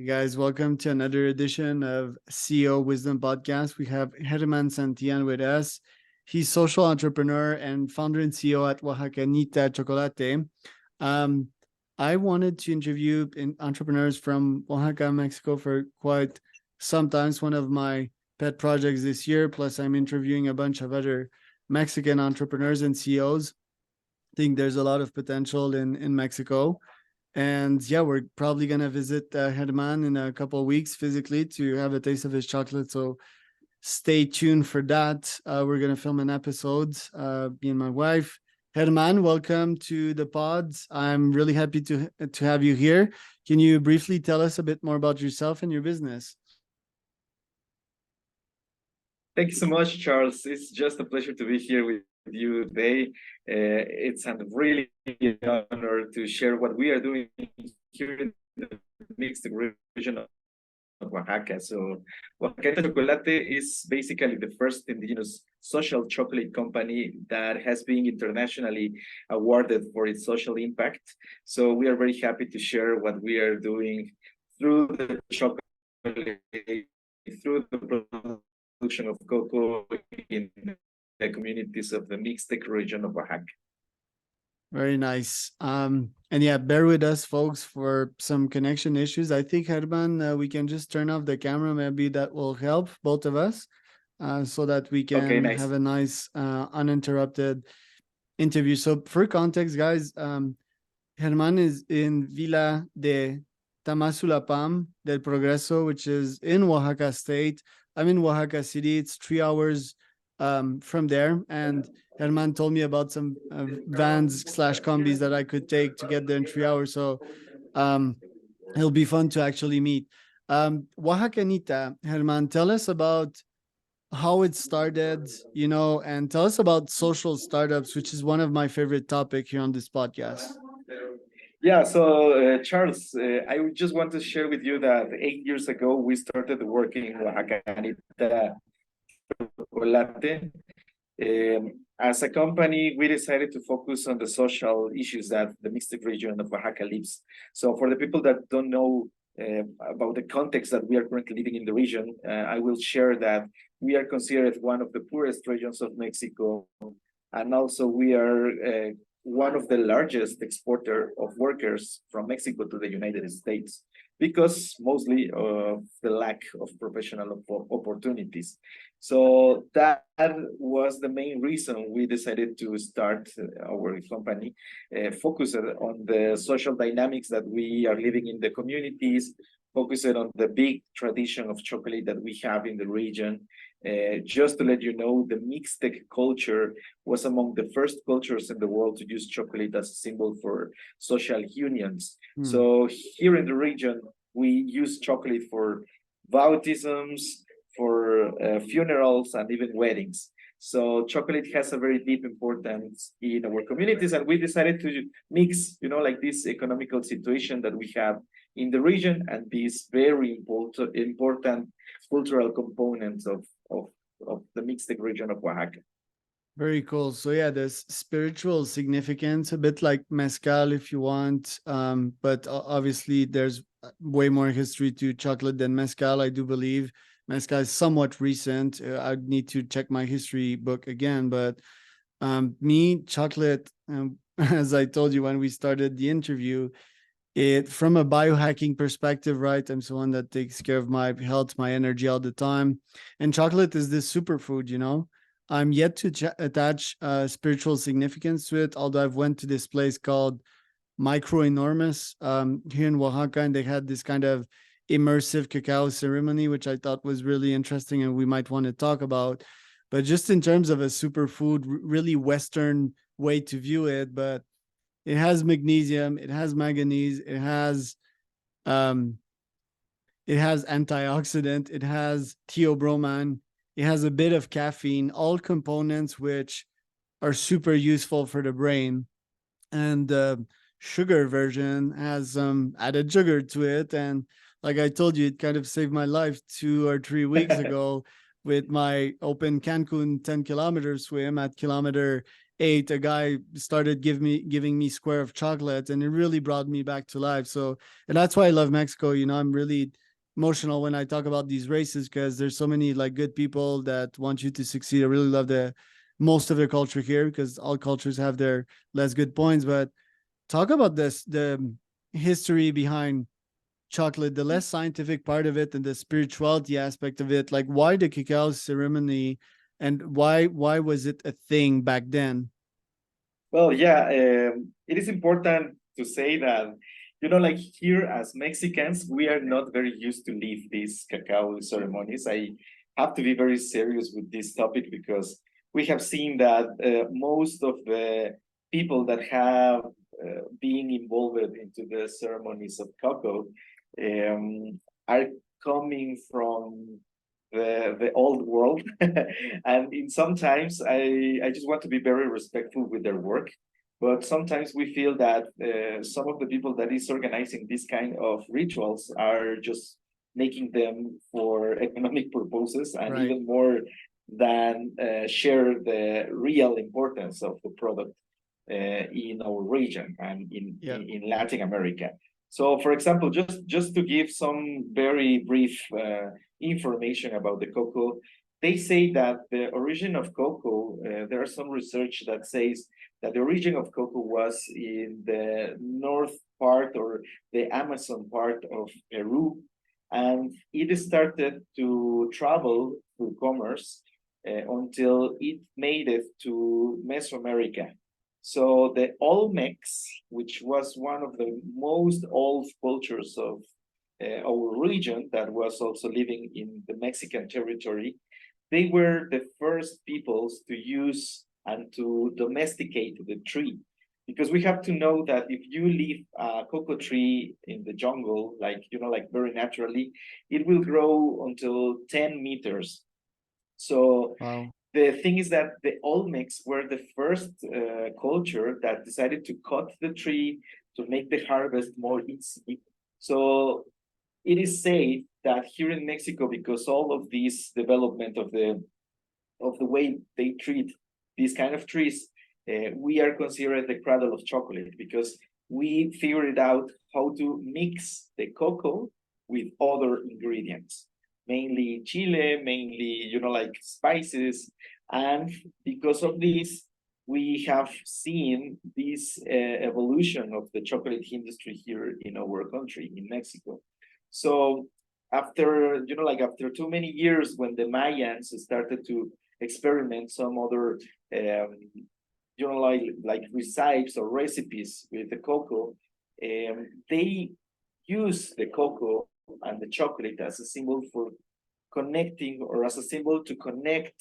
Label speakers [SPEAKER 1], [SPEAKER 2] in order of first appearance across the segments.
[SPEAKER 1] Hey guys, welcome to another edition of CEO Wisdom Podcast. We have Herman Santillan with us. He's social entrepreneur and founder and CEO at Oaxacanita Chocolate. Um, I wanted to interview entrepreneurs from Oaxaca, Mexico for quite some time. It's one of my pet projects this year. Plus, I'm interviewing a bunch of other Mexican entrepreneurs and CEOs. I think there's a lot of potential in Mexico. And yeah, we're probably going to visit Germán in a couple of weeks physically to have a taste of his chocolate. So stay tuned for that. We're going to film an episode, me and my wife. Germán, welcome to the pods. I'm really happy to have you here. Can you briefly tell us a bit more about yourself and your business?
[SPEAKER 2] Thank you so much, Charles. It's just a pleasure to be here with you today. It's a really honor to share what we are doing here in the Mixtec region of Oaxaca. So, Oaxacanita Chocolate is basically the first indigenous social chocolate company that has been internationally awarded for its social impact. So, we are very happy to share what we are doing through the chocolate, through the production of cocoa in the communities of the Mixtec region of Oaxaca.
[SPEAKER 1] Very nice. And yeah, bear with us, folks, for some connection issues. I think, Herman, we can just turn off the camera. Maybe that will help both of us so that we can have a nice, uninterrupted interview. So for context, guys, Germán is in Villa de Tamazulapam del Progreso, which is in Oaxaca State. I'm in Oaxaca City. It's 3 hours from there. And Herman told me about some vans/combis that I could take to get there in 3 hours. So it'll be fun to actually meet. Oaxacanita, Herman, tell us about how it started, and tell us about social startups, which is one of my favorite topics here on this podcast.
[SPEAKER 2] Yeah, so Charles, I just want to share with you that 8 years ago, we started working in Oaxacanita Chocolate. As a company, we decided to focus on the social issues that the Mixtec region of Oaxaca lives. So for the people that don't know about the context that we are currently living in the region, I will share that we are considered one of the poorest regions of Mexico. And also we are one of the largest exporter of workers from Mexico to the United States because mostly of the lack of professional opportunities. So that was the main reason we decided to start our company, focused on the social dynamics that we are living in the communities, focused on the big tradition of chocolate that we have in the region. Just to let you know, the Mixtec culture was among the first cultures in the world to use chocolate as a symbol for social unions. So here in the region, we use chocolate for baptisms, for funerals, and even weddings. So chocolate has a very deep importance in our communities, and we decided to mix, like this economical situation that we have in the region and these very important cultural components of the Mixtec region of Oaxaca.
[SPEAKER 1] Very cool. So yeah, there's spiritual significance, a bit like mezcal if you want. But obviously there's way more history to chocolate than mezcal, I do believe. Mezcal is somewhat recent. I'd need to check my history book again. But me, chocolate, as I told you when we started the interview, it from a biohacking perspective, right? I'm someone that takes care of my health, my energy all the time. And chocolate is this superfood. I'm yet to attach spiritual significance to it, although I've went to this place called Micro Enormous here in Oaxaca, and they had this kind of immersive cacao ceremony, which I thought was really interesting and we might want to talk about. But just in terms of a superfood, really Western way to view it, but it has magnesium, it has manganese, it has antioxidant, it has theobromine, it has a bit of caffeine, all components which are super useful for the brain. And the sugar version has some added sugar to it. And like I told you, it kind of saved my life 2 or 3 weeks ago with my open Cancun 10-kilometer swim at kilometer 8, a guy started giving me square of chocolate, and it really brought me back to life. So, and that's why I love Mexico. You know, I'm really emotional when I talk about these races, because there's so many like good people that want you to succeed. I really love the most of their culture here, because all cultures have their less good points. But talk about this, the history behind chocolate, the less scientific part of it, and the spirituality aspect of it. Like, why the cacao ceremony, and why was it a thing back then?
[SPEAKER 2] Well, yeah, it is important to say that, you know, like here as Mexicans, we are not very used to live these cacao ceremonies. I have to be very serious with this topic because we have seen that most of the people that have been involved into the ceremonies of cocoa are coming from the old world. And in sometimes I just want to be very respectful with their work, but sometimes we feel that some of the people that is organizing this kind of rituals are just making them for economic purposes, and
[SPEAKER 1] Right.
[SPEAKER 2] even more than share the real importance of the product in our region and
[SPEAKER 1] Yeah.
[SPEAKER 2] in Latin America. So, for example, just to give some very brief information about the cocoa, they say that the origin of cocoa, there are some research that says that the origin of cocoa was in the north part or the Amazon part of Peru, and it started to travel through commerce until it made it to Mesoamerica. So the Olmecs, which was one of the most old cultures of our region that was also living in the Mexican territory, they were the first peoples to use and to domesticate the tree. Because we have to know that if you leave a cocoa tree in the jungle, like, you know, like very naturally, it will grow until 10 meters. So
[SPEAKER 1] Wow.
[SPEAKER 2] the thing is that the Olmecs were the first culture that decided to cut the tree to make the harvest more easy. So it is said that here in Mexico, because all of this development of the way they treat these kind of trees, we are considered the cradle of chocolate because we figured out how to mix the cocoa with other ingredients, mainly chile, mainly, you know, like spices. And because of this, we have seen this evolution of the chocolate industry here in our country, in Mexico. So after, you know, like after too many years, when the Mayans started to experiment some other you know, like recipes or recipes with the cocoa, they use the cocoa and the chocolate as a symbol for connecting, or as a symbol to connect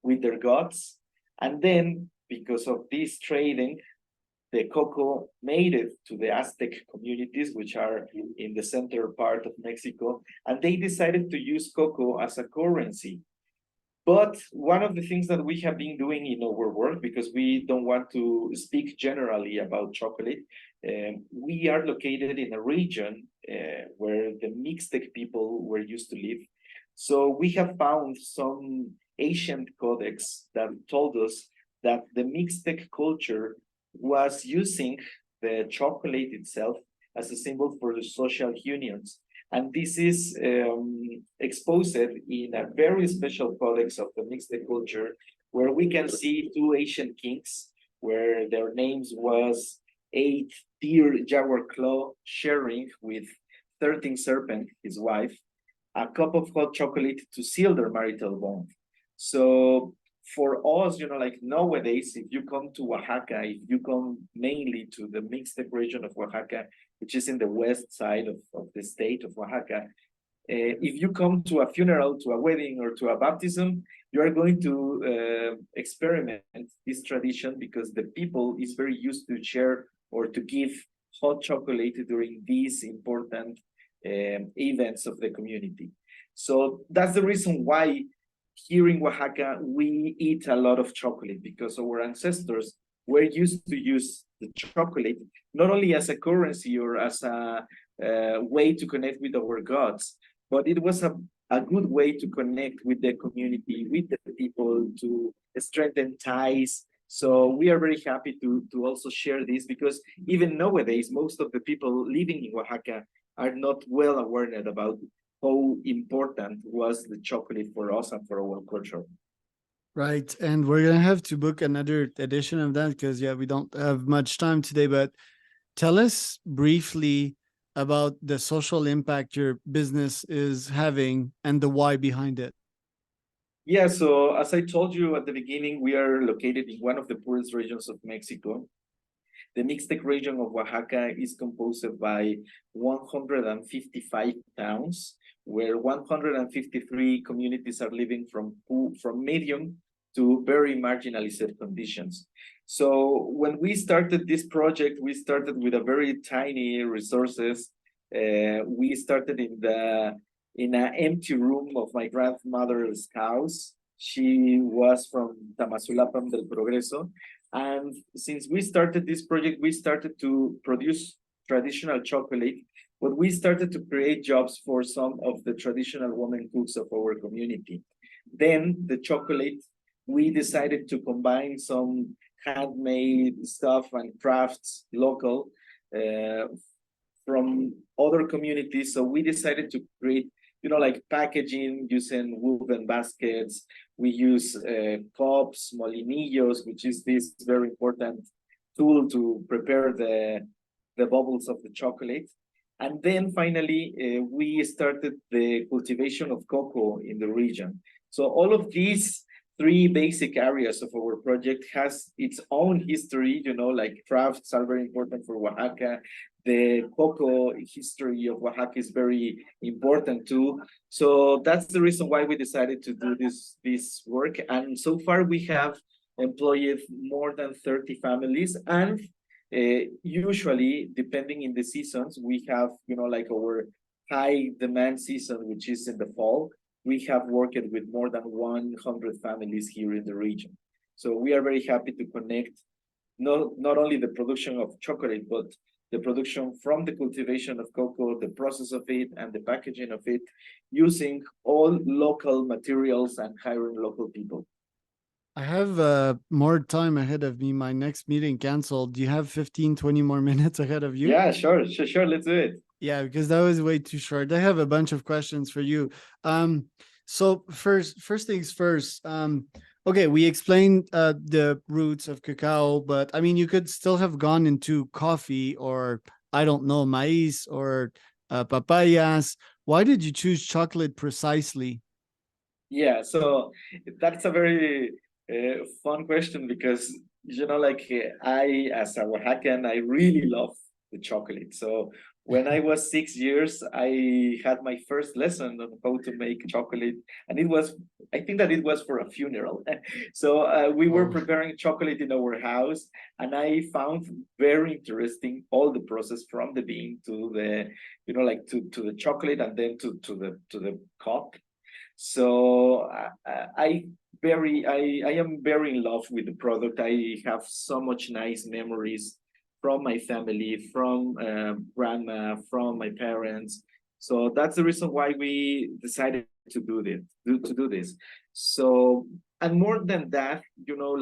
[SPEAKER 2] with their gods. And then because of this trading, the cocoa made it to the Aztec communities, which are in the center part of Mexico, and they decided to use cocoa as a currency. But one of the things that we have been doing in our work, because we don't want to speak generally about chocolate, we are located in a region where the Mixtec people were used to live. So we have found some ancient codex that told us that the Mixtec culture was using the chocolate itself as a symbol for the social unions. And this is exposed in a very special codex of the Mixtec culture, where we can see two ancient kings, where their names was 8 deer jaguar claw sharing with 13 serpent, his wife, a cup of hot chocolate to seal their marital bond. So for us, you know, like nowadays, if you come to Oaxaca, if you come mainly to the Mixtec region of Oaxaca, which is in the west side of the state of Oaxaca, if you come to a funeral, to a wedding, or to a baptism, you are going to experiment this tradition because the people is very used to share or to give hot chocolate during these important events of the community. So that's the reason why here in Oaxaca, we eat a lot of chocolate because our ancestors were used to use the chocolate not only as a currency or as a way to connect with our gods, but it was a good way to connect with the community, with the people, to strengthen ties. So we are very happy to also share this, because even nowadays, most of the people living in Oaxaca are not well aware about how important was the chocolate for us and for our culture.
[SPEAKER 1] Right. And we're going to have to book another edition of that because, yeah, we don't have much time today. But tell us briefly about the social impact your business is having and the why behind it.
[SPEAKER 2] Yeah, so as I told you at the beginning, we are located in one of the poorest regions of Mexico. The Mixtec region of Oaxaca is composed by 155 towns, where 153 communities are living from medium to very marginalized conditions. So when we started this project, we started with a very tiny resources. We started in an empty room of my grandmother's house. She was from Tamazulapan del Progreso, and since we started this project, we started to produce traditional chocolate, but we started to create jobs for some of the traditional women cooks of our community. Then the chocolate, we decided to combine some handmade stuff and crafts local from other communities. So we decided to create, like packaging using woven baskets. We use cups, molinillos, which is this very important tool to prepare the bubbles of the chocolate. And then finally, we started the cultivation of cocoa in the region. So all of these three basic areas of our project has its own history, like crafts are very important for Oaxaca. The cocoa history of Oaxaca is very important too. So that's the reason why we decided to do this work. And so far we have employed more than 30 families, and usually depending in the seasons, we have, like our high demand season, which is in the fall, we have worked with more than 100 families here in the region. So we are very happy to connect not only the production of chocolate, but the production from the cultivation of cocoa, the process of it, and the packaging of it, using all local materials and hiring local people.
[SPEAKER 1] I have more time ahead of me. My next meeting canceled. Do you have 15, 20 more minutes ahead of you?
[SPEAKER 2] Yeah, sure. Let's do it.
[SPEAKER 1] Yeah, because that was way too short. I have a bunch of questions for you. So first things first. Okay, we explained the roots of cacao, but I mean, you could still have gone into coffee or I don't know, maize or papayas. Why did you choose chocolate precisely?
[SPEAKER 2] Yeah, so that's a very fun question, because like I, as a Oaxacan, I really love the chocolate. So when I was 6 years, I had my first lesson on how to make chocolate, and I think that it was for a funeral. So we were
[SPEAKER 1] Oh.
[SPEAKER 2] preparing chocolate in our house, and I found very interesting all the process from the bean to the, like to the chocolate, and then to the cup. So I am very in love with the product. I have so much nice memories from my family, from grandma, from my parents. So that's the reason why we decided to do this. So, and more than that,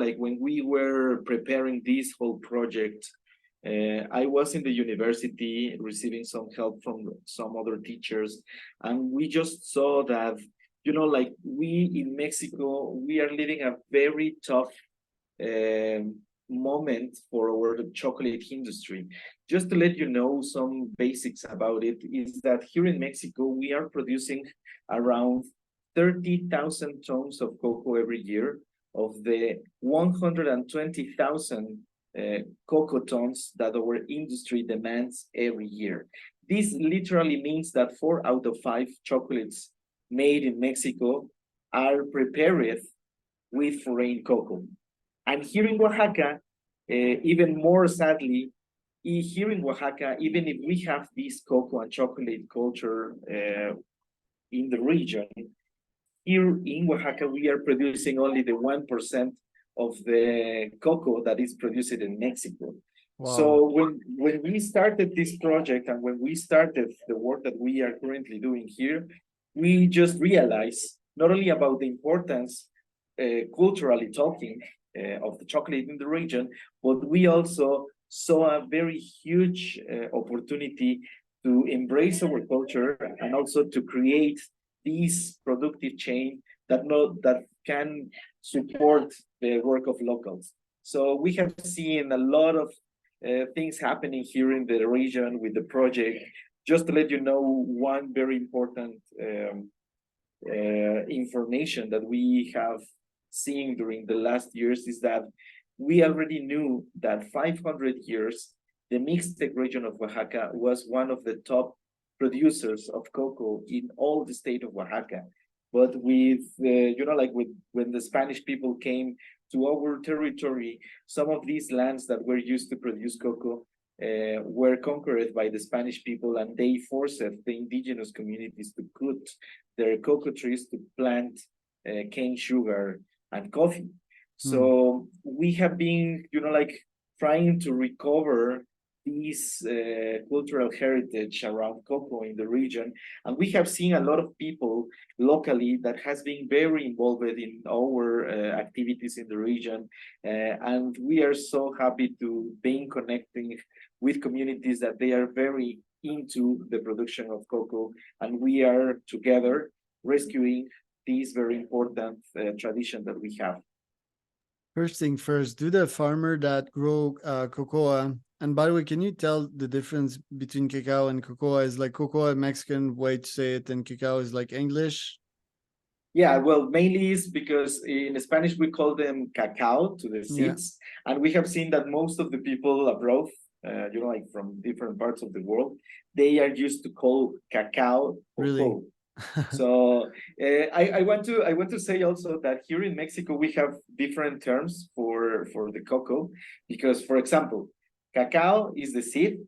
[SPEAKER 2] like when we were preparing this whole project, I was in the university receiving some help from some other teachers, and we just saw that, like we in Mexico, we are living a very tough moment for our chocolate industry. Just to let you know some basics about it, is that here in Mexico, we are producing around 30,000 tons of cocoa every year, of the 120,000 cocoa tons that our industry demands every year. This literally means that 4 out of 5 chocolates made in Mexico are prepared with foreign cocoa. And here in Oaxaca, even more sadly, here in Oaxaca, even if we have this cocoa and chocolate culture in the region, here in Oaxaca, we are producing only the 1% of the cocoa that is produced in Mexico.
[SPEAKER 1] Wow.
[SPEAKER 2] So when we started this project, and when we started the work that we are currently doing here, we just realized not only about the importance, culturally talking, of the chocolate in the region, but we also saw a very huge opportunity to embrace our culture and also to create this productive chain that can support the work of locals. So we have seen a lot of things happening here in the region with the project. Just to let you know, one very important information that we have seen during the last years is that we already knew that 500 years, the Mixtec region of Oaxaca was one of the top producers of cocoa in all the state of Oaxaca. But with, when the Spanish people came to our territory, some of these lands that were used to produce cocoa were conquered by the Spanish people, and they forced the indigenous communities to cut their cocoa trees to plant cane sugar and coffee. So we have been, trying to recover this cultural heritage around cocoa in the region. And we have seen a lot of people locally that has been very involved in our activities in the region. And we are so happy to be connecting with communities that they are very into the production of cocoa. And we are together rescuing this very important tradition that we have.
[SPEAKER 1] First thing first, do the farmer that grow cocoa, and by the way, can you tell the difference between cacao and cocoa? Is like cocoa a Mexican way to say it, and cacao is like English?
[SPEAKER 2] Yeah, well, mainly is because in Spanish we call them cacao to the seeds, and we have seen that most of the people abroad, from different parts of the world, they are used to call cacao cocoa.
[SPEAKER 1] Really?
[SPEAKER 2] So I want to say also that here in Mexico we have different terms for the cocoa, because, for example, cacao is the seed,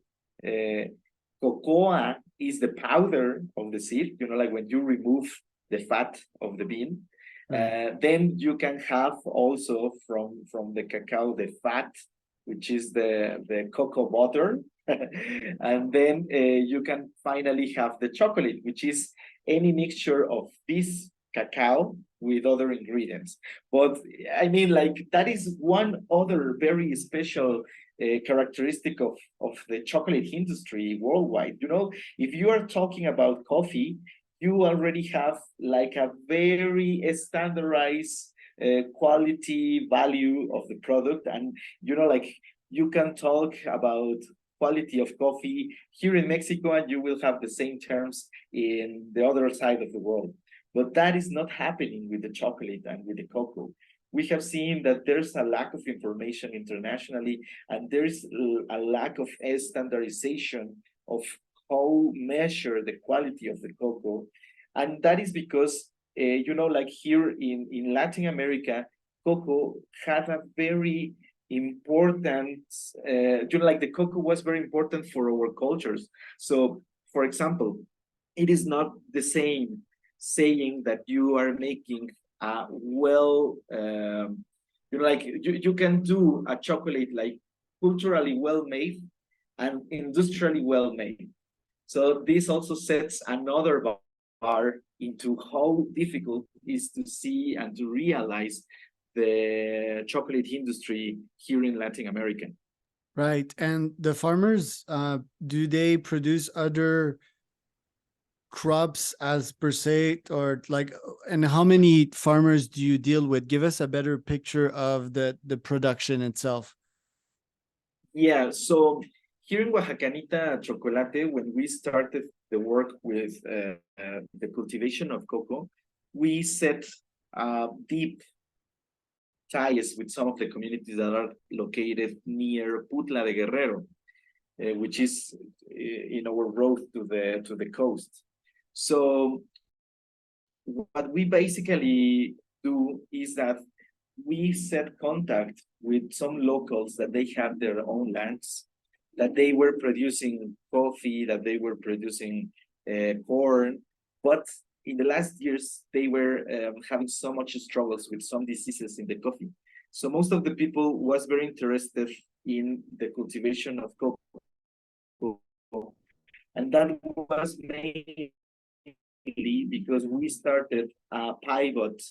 [SPEAKER 2] cocoa is the powder of the seed, like when you remove the fat of the bean. Then you can have also from the cacao the fat, which is the cocoa butter. And then you can finally have the chocolate, which is any mixture of this cacao with other ingredients. But I mean, that is one other very special characteristic of the chocolate industry worldwide. If you are talking about coffee, you already have a very standardized quality value of the product. And, you can talk about quality of coffee here in Mexico, and you will have the same terms in the other side of the world. But that is not happening with the chocolate and with the cocoa. We have seen that there's a lack of information internationally, and there's a lack of standardization of how measure the quality of the cocoa. And that is because, here in Latin America, cocoa had a very important, the cocoa was very important for our cultures. So, for example, it is not the same saying that you are making a you can do a chocolate culturally well made and industrially well made. So this also sets another bar into how difficult it is to see and to realize the chocolate industry here in Latin America.
[SPEAKER 1] Right. And the farmers, do they produce other crops as per se, or and how many farmers do you deal with? Give us a better picture of the production itself.
[SPEAKER 2] Yeah, so here in Oaxacanita Chocolate, when we started the work with the cultivation of cocoa, we set deep ties with some of the communities that are located near Putla de Guerrero, which is in our road to the coast. So what we basically do is that we set contact with some locals that they have their own lands, that they were producing coffee, that they were producing corn, but in the last years, they were having so much struggles with some diseases in the coffee. So most of the people was very interested in the cultivation of cocoa. And that was mainly because we started a pivot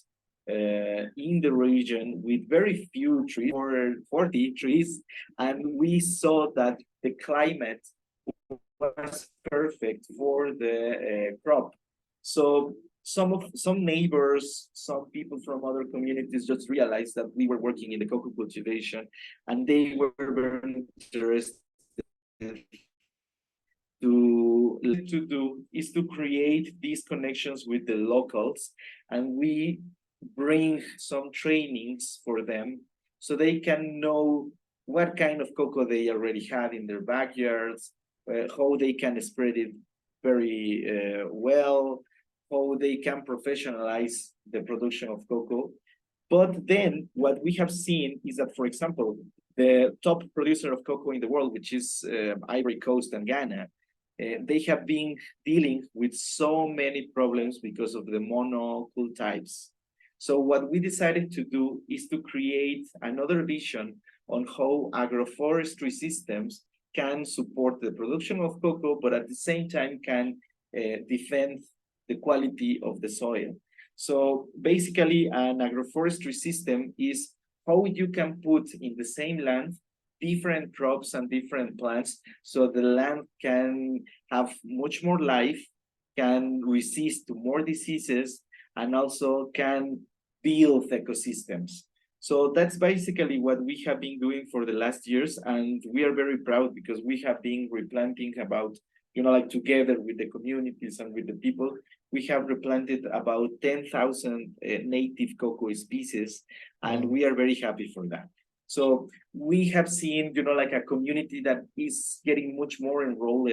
[SPEAKER 2] in the region with very few trees, or 40 trees, and we saw that the climate was perfect for the crop. So some neighbors, some people from other communities just realized that we were working in the cocoa cultivation, and they were very interested. To do is to create these connections with the locals, and we bring some trainings for them so they can know what kind of cocoa they already have in their backyards, how they can spread it very well, how they can professionalize the production of cocoa. But then what we have seen is that, for example, the top producer of cocoa in the world, which is Ivory Coast and Ghana, they have been dealing with so many problems because of the monoculture types. So what we decided to do is to create another vision on how agroforestry systems can support the production of cocoa, but at the same time can defend the quality of the soil. So basically, an agroforestry system is how you can put in the same land different crops and different plants, so the land can have much more life, can resist to more diseases, and also can build ecosystems. So that's basically what we have been doing for the last years, and we are very proud because we have been replanting about, like together with the communities and with the people, we have replanted about 10,000 native cocoa species, and we are very happy for that. So we have seen, like a community that is getting much more enrolled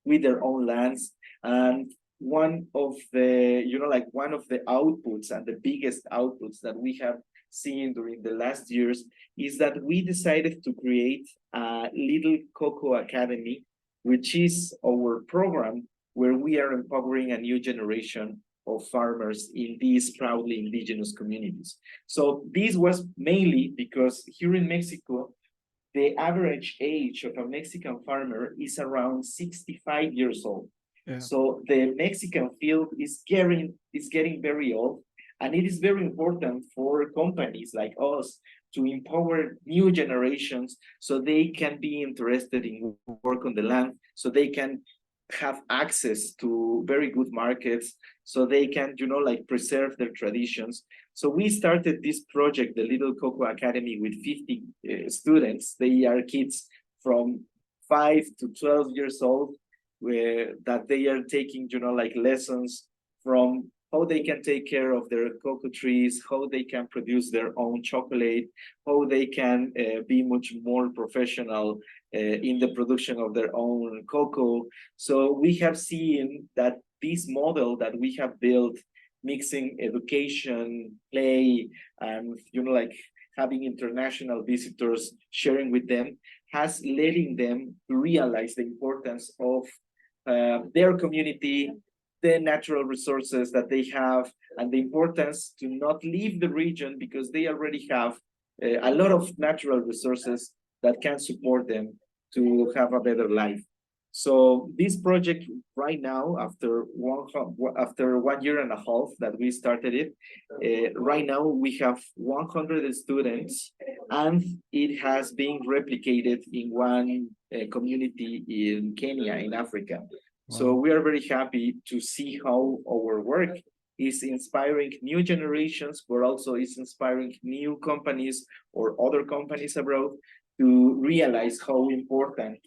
[SPEAKER 2] with their own lands. And one of the, one of the outputs and the biggest outputs that we have seen during the last years is that we decided to create a little cocoa academy, which is our program where we are empowering a new generation of farmers in these proudly indigenous communities. So this was mainly because here in Mexico, the average age of a Mexican farmer is around 65 years old. Yeah. So the Mexican field is getting very old, and it is very important for companies like us to empower new generations so they can be interested in work on the land, so they can have access to very good markets, so they can, preserve their traditions. So we started this project, the Little Cocoa Academy, with 50 students. They are kids from 5 to 12 years old, that they are taking, lessons from how they can take care of their cocoa trees, how they can produce their own chocolate, how they can be much more professional in the production of their own cocoa. So we have seen that this model that we have built, mixing education, play, and having international visitors sharing with them, has letting them realize the importance of their community, the natural resources that they have, and the importance to not leave the region because they already have a lot of natural resources that can support them to have a better life. So this project right now, after 1 year and a half that we started it, right now we have 100 students, and it has been replicated in one community in Kenya, in Africa. Wow. So we are very happy to see how our work is inspiring new generations, but also is inspiring new companies or other companies abroad to realize how important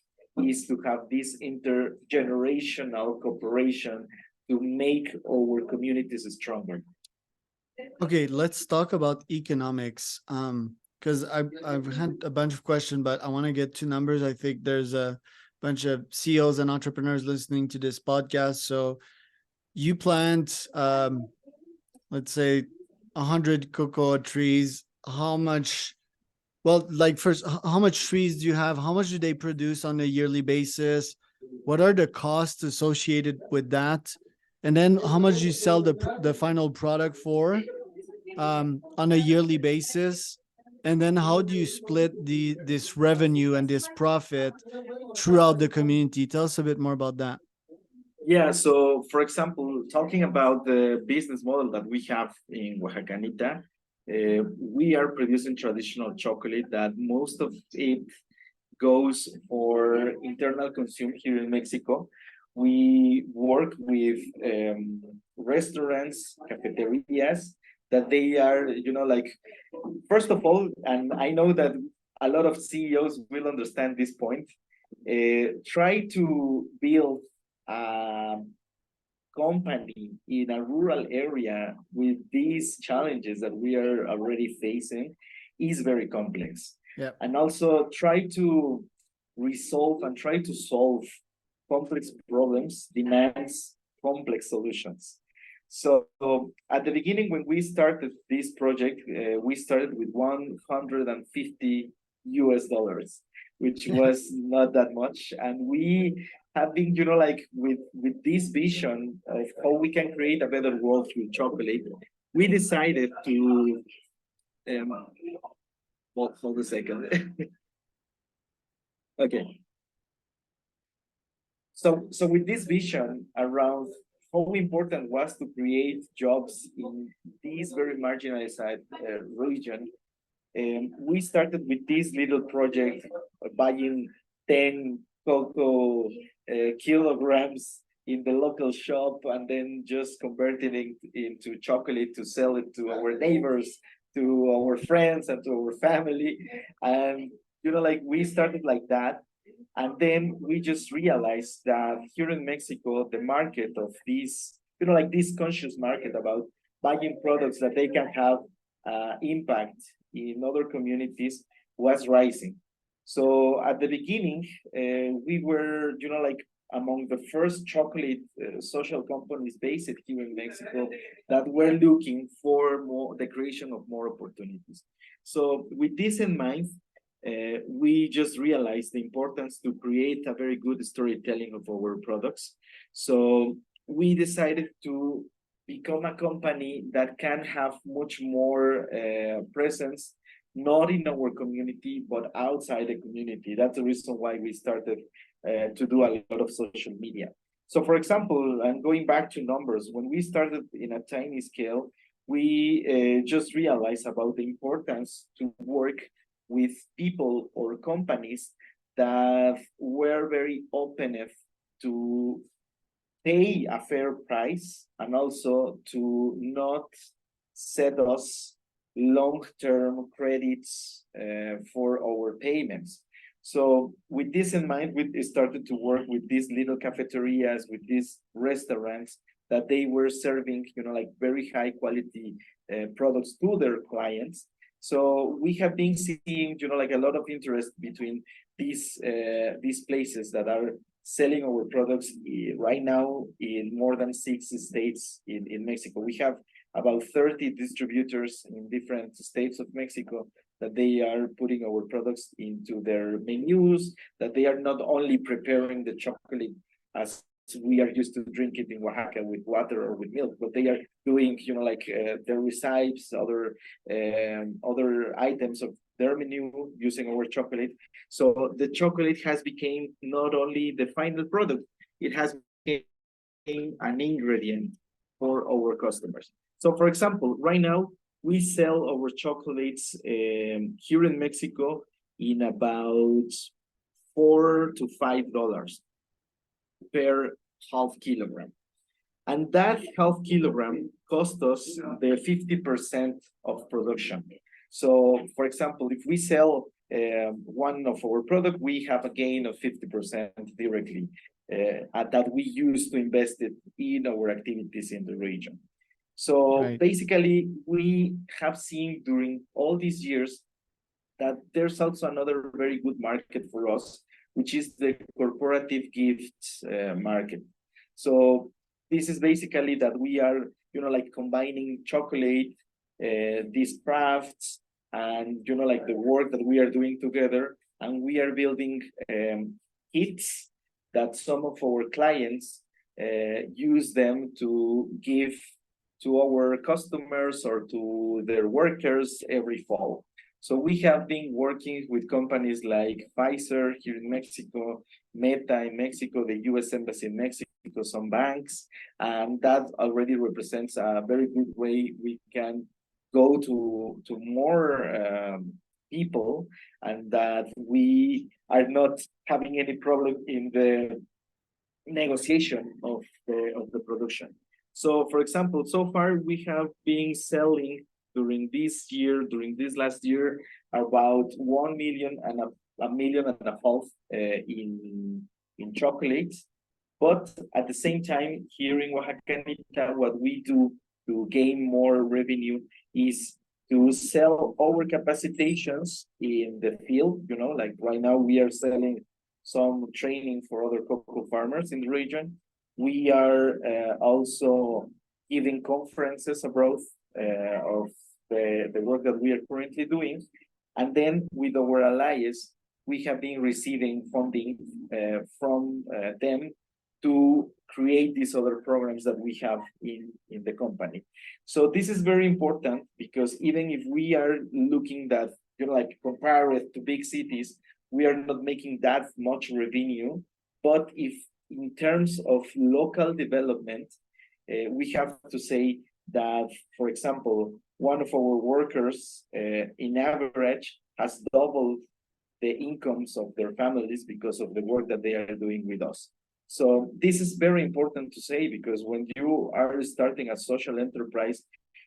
[SPEAKER 2] is to have this intergenerational cooperation to make our communities stronger.
[SPEAKER 1] Okay, let's talk about economics. Because I've had a bunch of questions, but I want to get to numbers. I think there's a bunch of CEOs and entrepreneurs listening to this podcast. So you plant, let's say 100 cocoa trees. How much, first, how much trees do you have? How much do they produce on a yearly basis? What are the costs associated with that? And then how much do you sell the final product for on a yearly basis? And then how do you split this revenue and this profit throughout the community? Tell us a bit more about that.
[SPEAKER 2] Yeah, so for example, talking about the business model that we have in Oaxacanita, we are producing traditional chocolate that most of it goes for internal consume here in Mexico. We work with restaurants, cafeterias, that they are, like, first of all, and I know that a lot of CEOs will understand this point, try to build a company in a rural area with these challenges that we are already facing is very complex.
[SPEAKER 1] Yeah.
[SPEAKER 2] And also try to resolve and try to solve complex problems demands complex solutions. So at the beginning, when we started this project, we started with 150 US dollars, which was not that much. And we have been, like with this vision of how we can create a better world through chocolate, we decided to, hold a second. Okay. So with this vision around how important was to create jobs in this very marginalized region, we started with this little project, buying 10 cocoa kilograms in the local shop and then just converting it into chocolate to sell it to our neighbors, to our friends, and to our family. And like we started like that. And then we just realized that here in Mexico, the market of this, like this conscious market about buying products that they can have impact in other communities was rising. So at the beginning, we were, like among the first chocolate social companies based here in Mexico that were looking for the creation of more opportunities. So with this in mind, we just realized the importance to create a very good storytelling of our products. So we decided to become a company that can have much more presence, not in our community, but outside the community. That's the reason why we started to do a lot of social media. So for example, and going back to numbers, when we started in a tiny scale, we just realized about the importance to work with people or companies that were very open to pay a fair price and also to not set us long-term credits for our payments. So with this in mind, we started to work with these little cafeterias, with these restaurants that they were serving, like very high quality products to their clients. So we have been seeing, like a lot of interest between these places that are selling our products right now in more than 6 states in Mexico. We have about 30 distributors in different states of Mexico that they are putting our products into their menus, that they are not only preparing the chocolate as we are used to drink it in Oaxaca with water or with milk, but they are doing, like their recipes, other items of their menu using our chocolate. So the chocolate has become not only the final product, it has become an ingredient for our customers. So for example, right now, we sell our chocolates here in Mexico in about $4 to $5 per half kilogram. And that half kilogram cost us the 50% of production. So for example, if we sell one of our product, we have a gain of 50% directly that we use to invest it in our activities in the region. So
[SPEAKER 1] Right.
[SPEAKER 2] basically, we have seen during all these years that there's also another very good market for us, which is the corporative gifts market. So this is basically that we are, like combining chocolate, these crafts, and, like the work that we are doing together, and we are building kits that some of our clients use them to give to our customers or to their workers every fall. So we have been working with companies like Pfizer here in Mexico, Meta in Mexico, the US Embassy in Mexico, Mexico, some banks, and that already represents a very good way we can go to more people, and that we are not having any problem in the negotiation of the production. So, for example, so far we have been selling during this last year, about 1 million and a million and a half in chocolates. But at the same time, here in Oaxacanita, what we do to gain more revenue is to sell our capacitations in the field. You know, like right now we are selling some training for other cocoa farmers in the region. We are also giving conferences abroad of the work that we are currently doing. And then with our allies, we have been receiving funding from them to create these other programs that we have in the company. So this is very important, because even if we are looking that, you know, like compare it to big cities, we are not making that much revenue. But if in terms of local development, we have to say that, for example, one of our workers in average has doubled the incomes of their families because of the work that they are doing with us. So this is very important to say, because when you are starting a social enterprise,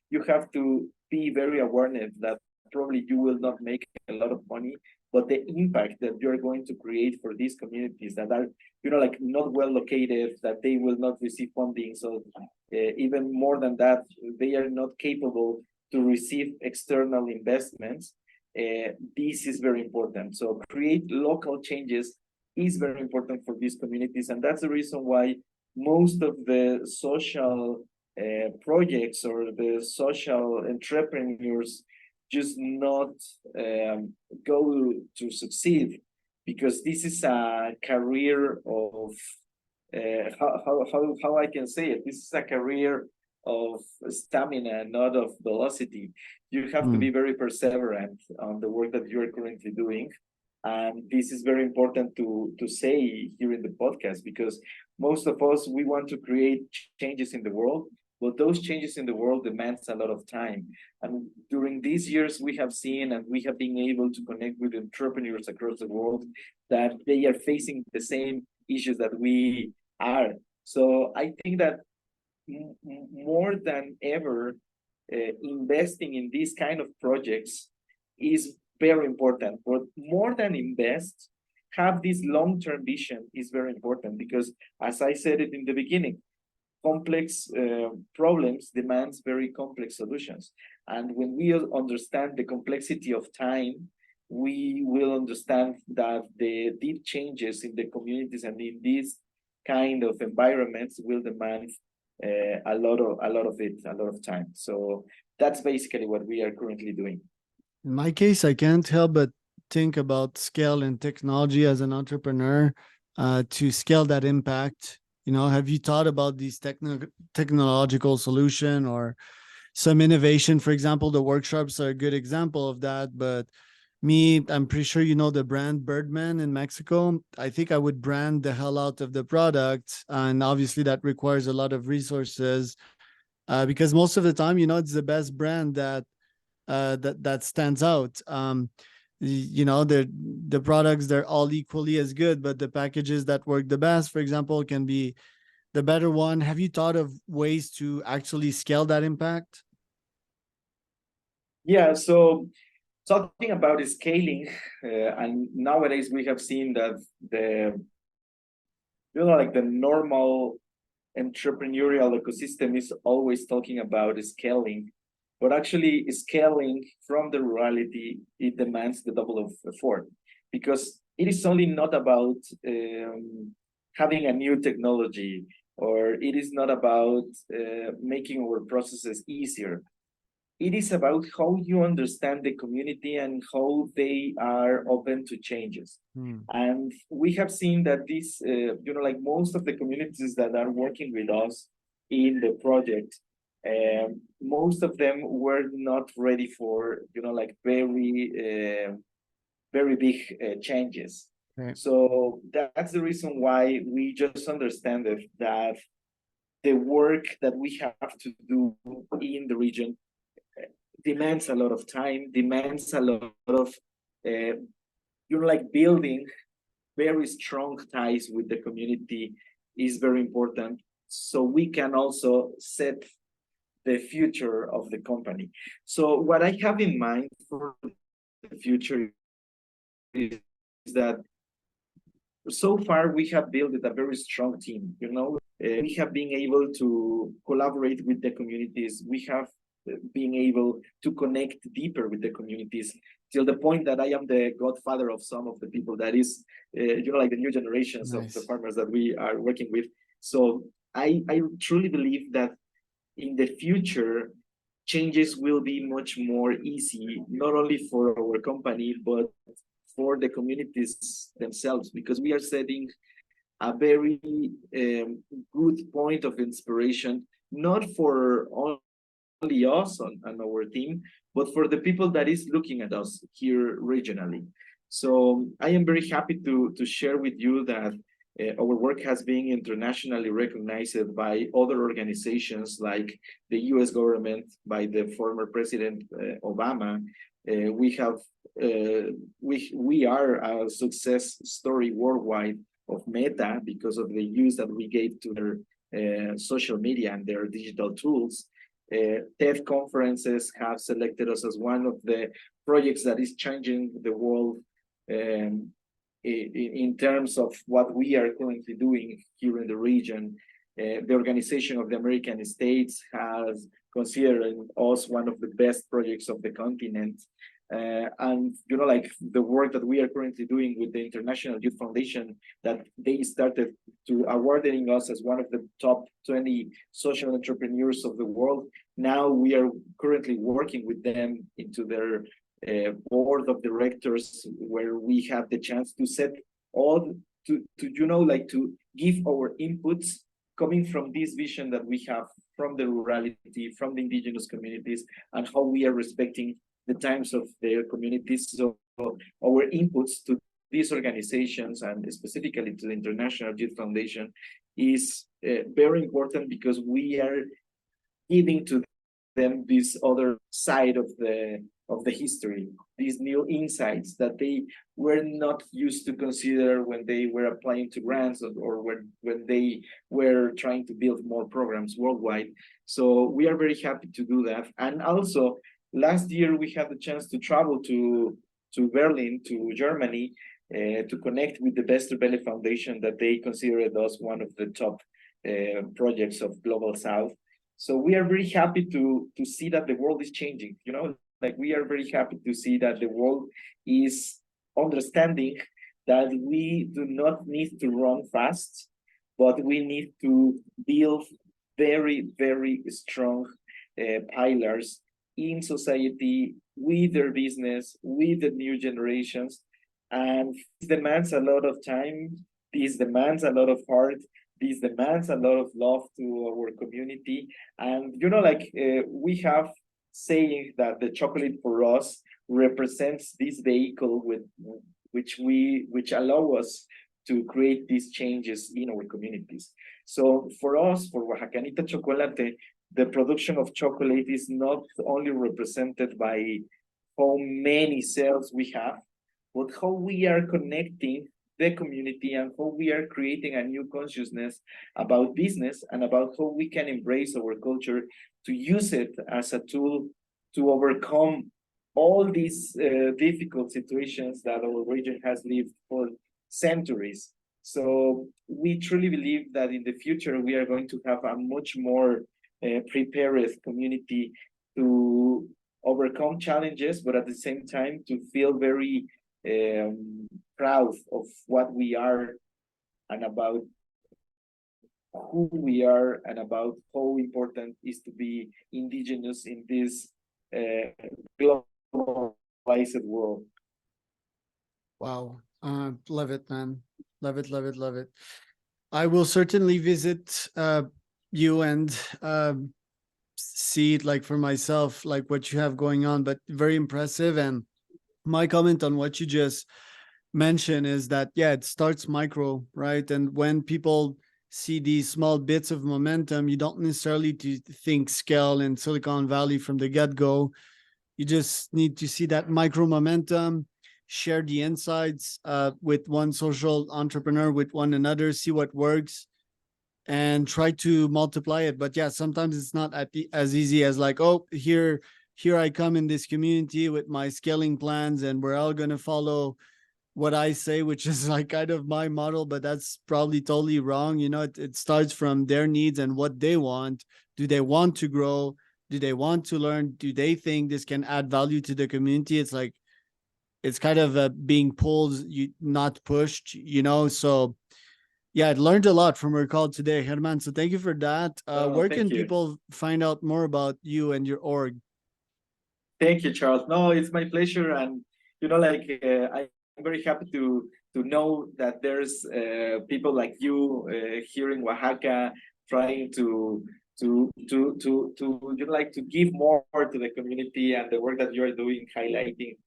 [SPEAKER 2] you have to be very aware that probably you will not make a lot of money, but the impact that you're going to create for these communities that are, you know, like not well located, that they will not receive funding. So even more than that, they are not capable to receive external investments. This is very important. So create local changes is very important for these communities. And that's the reason why most of the social projects or the social entrepreneurs just not go to succeed, because this is a career of how I can say it. This is a career of stamina, not of velocity. You have to be very perseverant on the work that you are currently doing. And this is very important to say here in the podcast, because most of us, we want to create changes in the world, but those changes in the world demands a lot of time. And during these years, we have seen and we have been able to connect with entrepreneurs across the world that they are facing the same issues that we are. So I think that more than ever, investing in these kind of projects is very important. But more than invest, have this long-term vision is very important, because as I said it in the beginning, complex problems demands very complex solutions. And when we understand the complexity of time, we will understand that the deep changes in the communities and in these kind of environments will demand a lot of time. So that's basically what we are currently doing.
[SPEAKER 1] In my case, I can't help but think about scale and technology as an entrepreneur to scale that impact. You know, have you thought about these technological solution or some innovation? For example, the workshops are a good example of that. But me, I'm pretty sure you know the brand Birdman in Mexico. I think I would brand the hell out of the product. And obviously that requires a lot of resources because most of the time, you know, it's the best brand that that stands out. You know, the products, they're all equally as good, but the packages that work the best, for example, can be the better one. Have you thought of ways to actually scale that impact?
[SPEAKER 2] Yeah, so talking about scaling, and nowadays we have seen that the, you know, like the normal entrepreneurial ecosystem is always talking about scaling, but actually scaling from the rurality, it demands the double of effort, because it is only not about having a new technology, or it is not about making our processes easier. It is about how you understand the community and how they are open to changes. And we have seen that this, you know, like most of the communities that are working with us in the project, most of them were not ready for, you know, like very big changes.
[SPEAKER 1] Right.
[SPEAKER 2] So that's the reason why we just understand that the work that we have to do in the region demands a lot of time, demands a lot of, like building very strong ties with the community is very important. So we can also set the future of the company. So what I have in mind for the future is that so far we have built a very strong team. We have been able to collaborate with the communities. We have been able to connect deeper with the communities till the point that I am the godfather of some of the people that is, like the new generations of the
[SPEAKER 1] Nice.
[SPEAKER 2] farmers that we are working with. So I truly believe that in the future, changes will be much more easy, not only for our company, but for the communities themselves, because we are setting a very good point of inspiration, not for only us and our team, but for the people that is looking at us here regionally. So I am very happy to share with you that our work has been internationally recognized by other organizations like the US government, by the former President Obama. We are a success story worldwide of Meta because of the use that we gave to their social media and their digital tools. TED conferences have selected us as one of the projects that is changing the world in terms of what we are currently doing here in the region. The Organization of the American States has considered us one of the best projects of the continent. And like the work that we are currently doing with the International Youth Foundation, that they started to awarding us as one of the top 20 social entrepreneurs of the world. Now we are currently working with them into their board of directors, where we have the chance to set all to give our inputs coming from this vision that we have from the rurality, from the indigenous communities, and how we are respecting the times of their communities. So our inputs to these organizations, and specifically to the International Youth Foundation, is very important, because we are giving to them this other side of the history, these new insights that they were not used to consider when they were applying to grants, or when they were trying to build more programs worldwide. So we are very happy to do that. And also, last year we had the chance to travel to Berlin, to Germany, to connect with the Westerwelle Foundation, that they considered us one of the top projects of Global South. So we are very happy to see that the world is changing. Like, we are very happy to see that the world is understanding that we do not need to run fast, but we need to build very, very strong pillars in society, with their business, with the new generations. And this demands a lot of time, this demands a lot of heart, this demands a lot of love to our community. And we have saying that the chocolate for us represents this vehicle which allow us to create these changes in our communities. So for us, for Oaxacanita Chocolate, the production of chocolate is not only represented by how many sales we have, but how we are connecting the community, and how we are creating a new consciousness about business, and about how we can embrace our culture to use it as a tool to overcome all these difficult situations that our region has lived for centuries. So we truly believe that in the future we are going to have a much more prepared community to overcome challenges, but at the same time to feel very proud of what we are, and about who we are, and about how important is to be indigenous in this globalized world.
[SPEAKER 1] Wow. Love it, man. Love it, love it, love it. I will certainly visit you and see it, like, for myself, like what you have going on, but very impressive. And my comment on what you just mention is that, yeah, it starts micro, right? And when people see these small bits of momentum, you don't necessarily to think scale in Silicon Valley from the get-go. You just need to see that micro momentum, share the insights with one social entrepreneur, with one another, see what works, and try to multiply it. But yeah, sometimes it's not as easy as like, oh, here I come in this community with my scaling plans, and we're all gonna follow what I say, which is like kind of my model, but that's probably totally wrong. You know, it starts from their needs and what they want. Do they want to grow? Do they want to learn? Do they think this can add value to the community? It's like, it's kind of being pulled, not pushed, you know? So yeah, I learned a lot from our call today, Herman. So thank you for that.
[SPEAKER 2] Oh,
[SPEAKER 1] Where
[SPEAKER 2] thank
[SPEAKER 1] can
[SPEAKER 2] you.
[SPEAKER 1] people find out more about you and your org?
[SPEAKER 2] Thank you, Charles. No, it's my pleasure, and like I'm very happy to know that there's people like you here in Oaxaca trying to like to give more to the community, and the work that you are doing, highlighting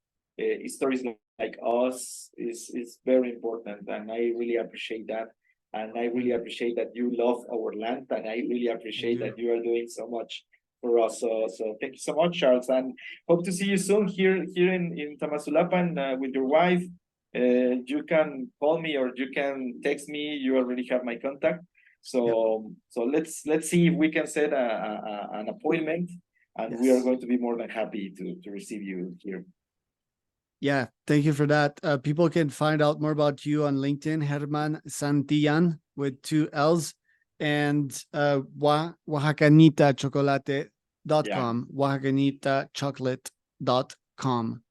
[SPEAKER 2] stories like us is very important, and I really appreciate that. And I really appreciate that you love our land, and I really appreciate that you are doing so much for us. So thank you so much, Charles, and hope to see you soon here in Tamazulapan with your wife. You can call me or you can text me. You already have my contact. So let's see if we can set an appointment, and we are going to be more than happy to receive you here.
[SPEAKER 1] Yeah, thank you for that. People can find out more about you on LinkedIn, Herman Santillan with 2 L's, and Oaxacanita Chocolate.com,
[SPEAKER 2] Yeah.
[SPEAKER 1] Oaxacanita Chocolate.com.